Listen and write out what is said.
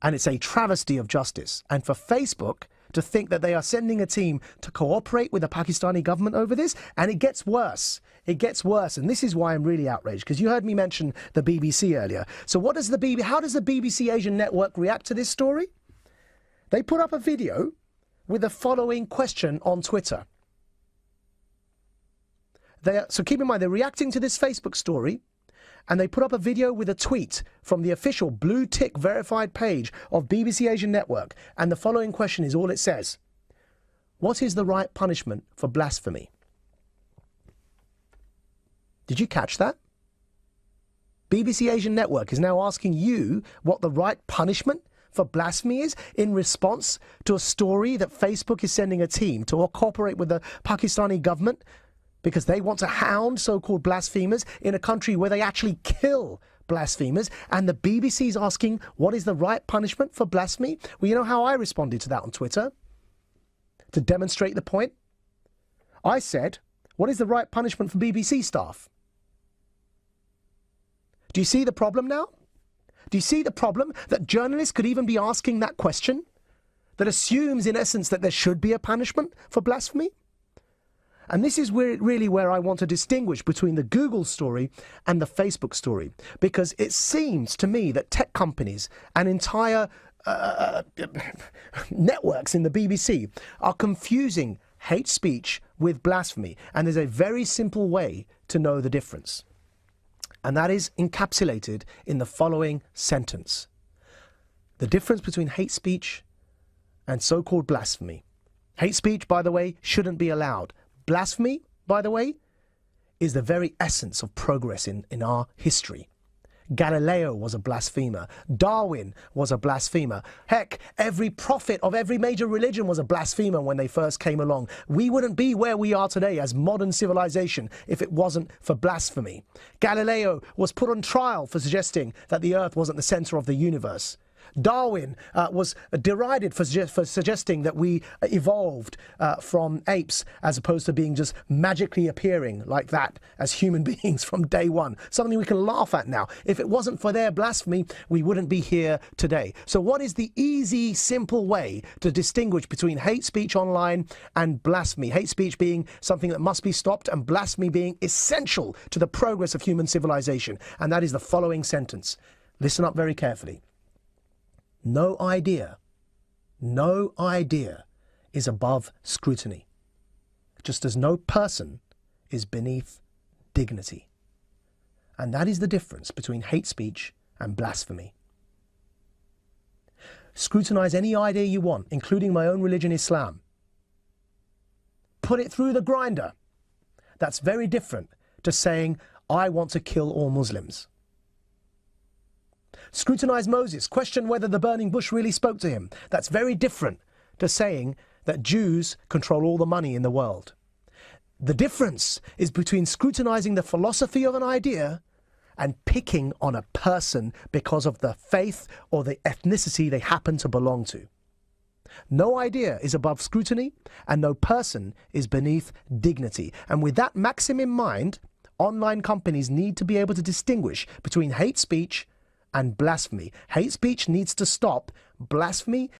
And it's a travesty of justice. And for Facebook to think that they are sending a team to cooperate with the Pakistani government over this, and it gets worse. It gets worse, and this is why I'm really outraged, because you heard me mention the BBC earlier. So how does the BBC Asian Network react to this story? They put up a video with the following question on Twitter. So keep in mind, they're reacting to this Facebook story, and they put up a video with a tweet from the official blue tick verified page of BBC Asian Network. And the following question is all it says. What is the right punishment for blasphemy? Did you catch that? BBC Asian Network is now asking you what the right punishment for blasphemy is in response to a story that Facebook is sending a team to cooperate with the Pakistani government because they want to hound so-called blasphemers in a country where they actually kill blasphemers. And the BBC is asking, what is the right punishment for blasphemy? Well, you know how I responded to that on Twitter? To demonstrate the point? I said, what is the right punishment for BBC staff? Do you see the problem now? Do you see the problem that journalists could even be asking that question? That assumes, in essence, that there should be a punishment for blasphemy? And this is really where I want to distinguish between the Google story and the Facebook story. Because it seems to me that tech companies and entire networks in the BBC are confusing hate speech with blasphemy. And there's a very simple way to know the difference. And that is encapsulated in the following sentence. The difference between hate speech and so-called blasphemy. Hate speech, by the way, shouldn't be allowed. Blasphemy, by the way, is the very essence of progress in our history. Galileo was a blasphemer. Darwin was a blasphemer. Heck, every prophet of every major religion was a blasphemer when they first came along. We wouldn't be where we are today as modern civilization if it wasn't for blasphemy. Galileo was put on trial for suggesting that the earth wasn't the center of the universe. Darwin was derided for suggesting that we evolved from apes as opposed to being just magically appearing like that as human beings from day one. Something we can laugh at now. If it wasn't for their blasphemy, we wouldn't be here today. So what is the easy, simple way to distinguish between hate speech online and blasphemy? Hate speech being something that must be stopped and blasphemy being essential to the progress of human civilization. And that is the following sentence. Listen up very carefully. No idea is above scrutiny, just as no person is beneath dignity. And that is the difference between hate speech and blasphemy. Scrutinize any idea you want, including my own religion, Islam. Put it through the grinder. That's very different to saying, I want to kill all Muslims. Scrutinize Moses, question whether the burning bush really spoke to him. That's very different to saying that Jews control all the money in the world. The difference is between scrutinizing the philosophy of an idea and picking on a person because of the faith or the ethnicity they happen to belong to. No idea is above scrutiny and no person is beneath dignity. And with that maxim in mind, online companies need to be able to distinguish between hate speech and blasphemy. Hate speech needs to stop. Blasphemy